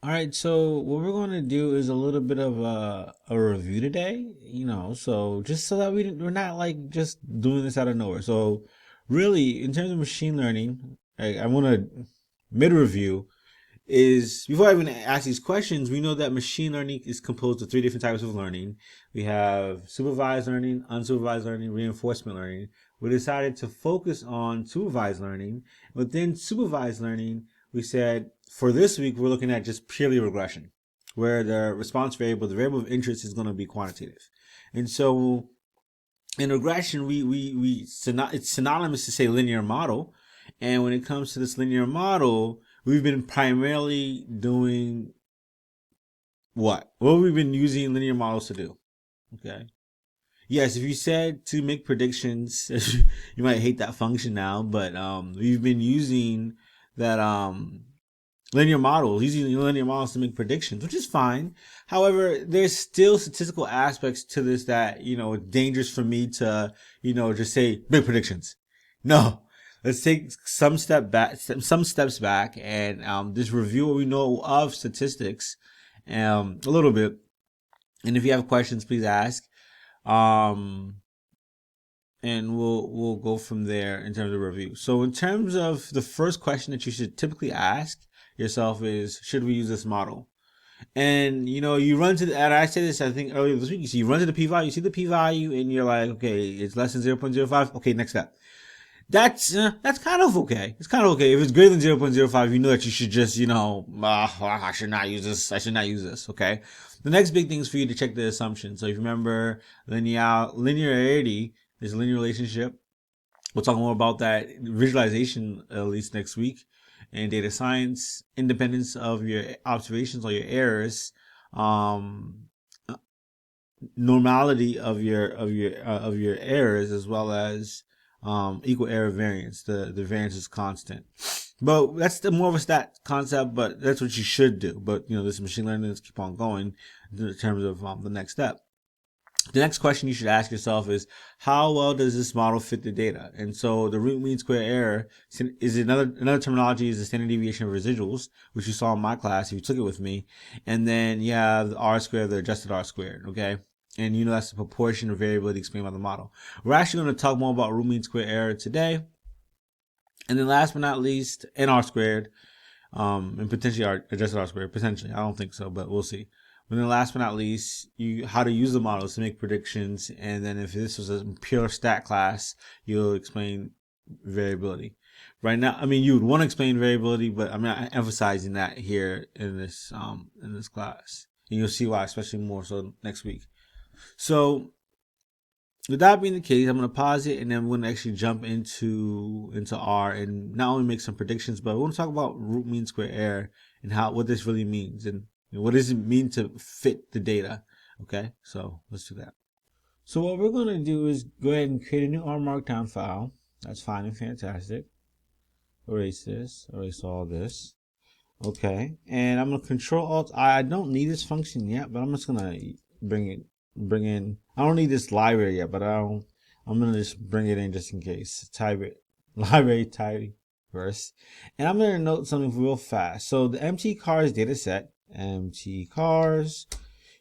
All right, so what we're going to do is a little bit of a review today, so just so that we're not like just doing this out of nowhere. So, really, in terms of machine learning, I want to mid review is before I even ask these questions, we know that machine learning is composed of three different types of learning. We have supervised learning, unsupervised learning, reinforcement learning. We decided to focus on supervised learning. Within supervised learning, we said for this week, we're looking at just purely regression, where the response variable, the variable of interest is going to be quantitative. And so in regression, it's synonymous to say linear model. And when it comes to this linear model, we've been primarily doing what? What we've been using linear models to do. Okay. Yes, if you said to make predictions, you might hate that function now, but we've been using that using linear models to make predictions, which is fine. However, there's still statistical aspects to this that, it's dangerous for me to, just say make predictions. No, let's take some steps back and, just review what we know of statistics, a little bit. And if you have questions, please ask. Um, and we'll go from there in terms of review. So in terms of the first question that you should typically ask yourself is, should we use this model? And you run to and I said this I think earlier this week, you run to the p-value, you see the p-value, and you're like, okay, it's less than 0.05. Okay, next step. That's kind of okay. It's kind of okay. If it's greater than 0.05, you know that you should just, I should not use this. I should not use this. Okay. The next big thing is for you to check the assumption. So if you remember linearity is a linear relationship. We'll talk more about that visualization at least next week. And data science, independence of your observations or your errors, normality of your errors, as well as equal error variance. The variance is constant. But that's more of a stat concept, but that's what you should do. But this machine learning, let's keep on going in terms of the next step. The next question you should ask yourself is, how well does this model fit the data? And so the root mean square error is another terminology is the standard deviation of residuals, which you saw in my class if you took it with me. And then you have the R squared, the adjusted R squared, okay? And that's the proportion of variability explained by the model. We're actually going to talk more about root mean square error today. And then last but not least, n R squared, and potentially adjusted R squared, potentially. I don't think so, but we'll see. And then last but not least, how to use the models to make predictions. And then if this was a pure stat class, you'll explain variability. Right now, you would want to explain variability, but I'm not emphasizing that here in this class. And you'll see why, especially more so next week. So with that being the case, I'm going to pause it and then we're going to actually jump into R and not only make some predictions, but we want to talk about root mean square error and what this really means and what does it mean to fit the data. Okay, so let's do that. So what we're going to do is go ahead and create a new R Markdown file. That's fine and fantastic. Erase this, erase all this. Okay, and I'm going to Control Alt I. I don't need this function yet, but I'm just going to bring in, I don't need this library yet, but I'm going to just bring it in just in case. Type it, library type verse. And I'm going to note something real fast. So the MT cars data set, MT cars,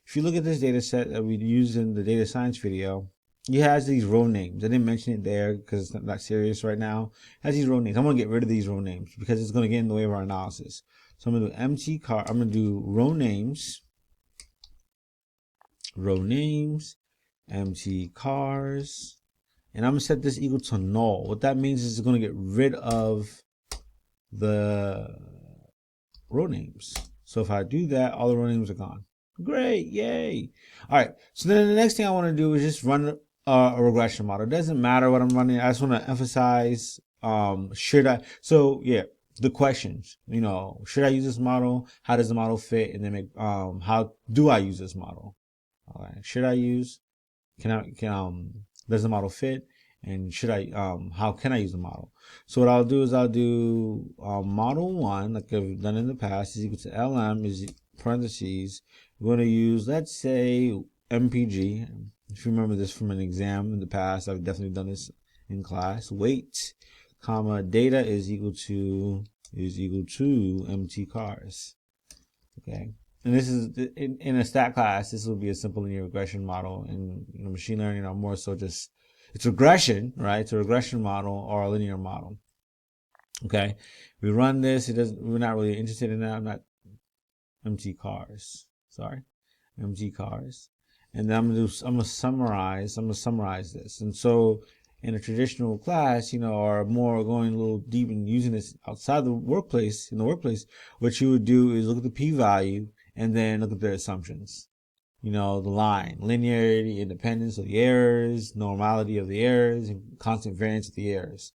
if you look at this data set that we used in the data science video, it has these row names. I didn't mention it there because it's not serious right now. It has these row names. I'm going to get rid of these row names because it's going to get in the way of our analysis. So I'm going to do MT car, I'm going to do row names, MT cars, and I'm going to set this equal to null. What that means is it's going to get rid of the row names. So if I do that, all the row names are gone. Great, yay. All right, so then the next thing I want to do is just run a regression model. It doesn't matter what I'm running. I just want to emphasize, the questions, should I use this model? How does the model fit? And then how do I use this model? All right, does the model fit? And how can I use the model? So what I'll do is I'll do model 1, like I've done in the past, is equal to LM is parentheses. We're going to use, let's say, MPG. If you remember this from an exam in the past, I've definitely done this in class. Weight, comma, data is equal to MT cars. Okay. And this is in a stat class, this will be a simple linear regression model. In machine learning, or more so just, it's regression, right? It's a regression model or a linear model. Okay. We run this. We're not really interested in that. I'm not MT cars. Sorry. MT cars. And then I'm gonna summarize this. And so in a traditional class, or more going a little deep and using this outside the workplace, what you would do is look at the p-value and then look at their assumptions. The line, linearity, independence of the errors, normality of the errors, and constant variance of the errors.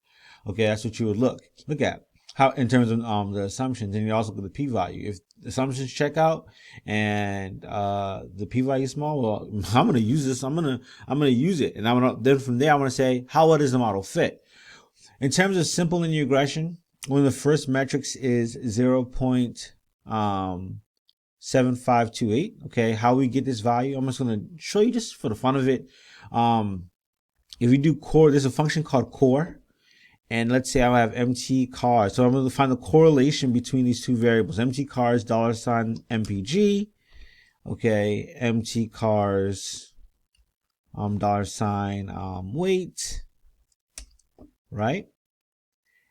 Okay, that's what you would look at. How, in terms of the assumptions, and you also look at the p-value. If the assumptions check out and the p-value is small, well, I'm gonna use this. I'm gonna use it, and then from there I'm gonna say, how well does the model fit? In terms of simple linear regression, one of the first metrics is 0.7528. Okay, how we get this value, I'm just gonna show you just for the fun of it. If we do core, there's a function called core. And let's say I have MT cars. So I'm going to find the correlation between these two variables. MT cars, $MPG. Okay. MT cars, $weight. Right.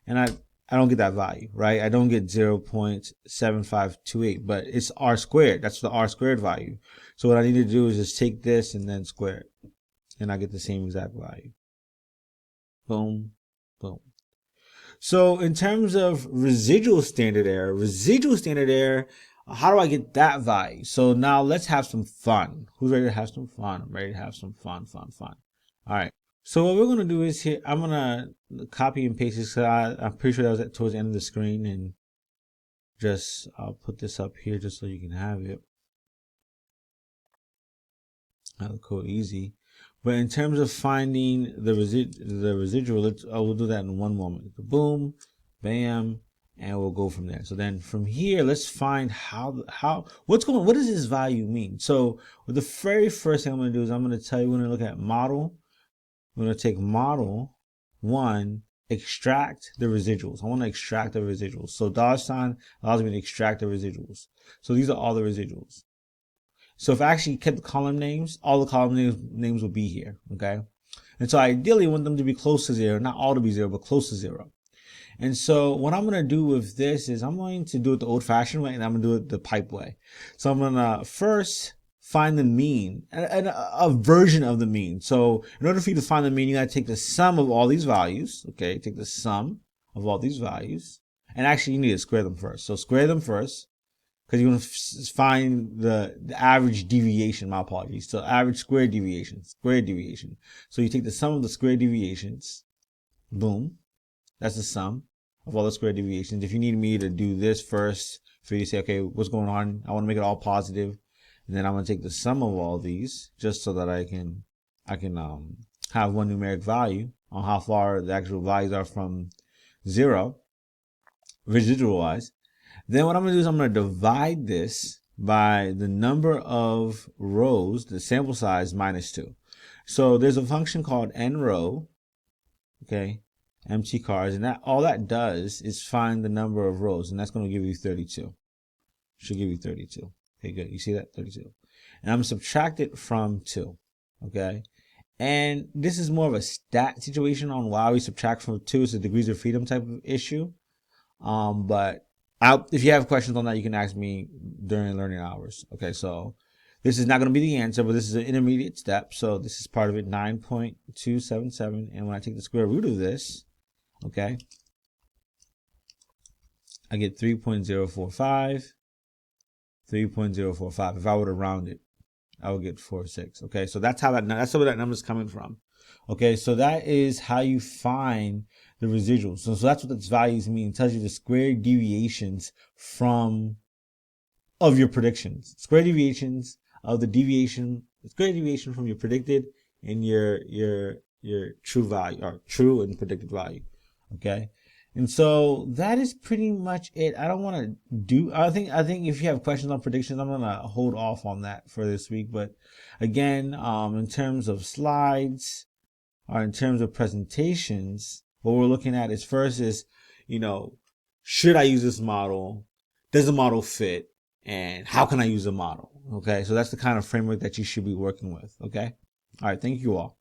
And I don't get that value, right? I don't get 0.7528, but it's R squared. That's the R squared value. So what I need to do is just take this and then square it. And I get the same exact value. Boom. Boom. So in terms of residual standard error, how do I get that value? So now let's have some fun. Who's ready to have some fun? I'm ready to have some fun. All right. So what we're going to do is here, I'm going to copy and paste this. I'm pretty sure that was towards the end of the screen, and I'll put this up here just so you can have it. Have the code easy. But in terms of finding the residual, we'll do that in one moment. Boom, bam, and we'll go from there. So then from here, let's find what does this value mean? So the very first thing I'm going to do is I'm going to tell you, we're going to look at model. We're going to take model one, extract the residuals. I want to extract the residuals. So $ allows me to extract the residuals. So these are all the residuals. So if I actually kept the column names, all the column names will be here, okay? And so ideally I want them to be close to 0, not all to be 0, but close to 0. And so what I'm going to do with this is I'm going to do it the old-fashioned way, and I'm going to do it the pipe way. So I'm going to first find the mean, a version of the mean. So in order for you to find the mean, you got to take the sum of all these values, okay? Take the sum of all these values. And actually you need to square them first. So square them first, because you want to find the average deviation. My apologies. So average squared deviation. So you take the sum of the squared deviations. Boom. That's the sum of all the squared deviations. If you need me to do this first, for you to say, okay, what's going on? I want to make it all positive. And then I'm going to take the sum of all these just so that I can have one numeric value on how far the actual values are from 0, residual wise. Then what I'm going to do is I'm going to divide this by the number of rows, the sample size minus 2. So there's a function called nrow, okay, MT cars, and all that does is find the number of rows, and that's going to give you 32. Should give you 32. Okay, good. You see that? 32. And I'm going to subtract it from 2, okay? And this is more of a stat situation on why we subtract from 2. It's a degrees of freedom type of issue. But if you have questions on that, you can ask me during learning hours. Okay, so this is not going to be the answer, but this is an intermediate step. So this is part of it, 9.277. And when I take the square root of this, okay, I get 3.045. 3.045. If I were to round it, I would get 46. Okay, so that's where that number is coming from. Okay, so that is how you find the residuals. So that's what its values mean. It tells you the square deviations of your predictions. Square deviations of square deviation from your predicted and your true value, or true and predicted value. Okay. And so that is pretty much it. I think if you have questions on predictions, I'm going to hold off on that for this week. But again, in terms of slides or in terms of presentations, what we're looking at is, should I use this model? Does the model fit? and how can I use a model? Okay, so that's the kind of framework that you should be working with. Okay, all right, thank you all.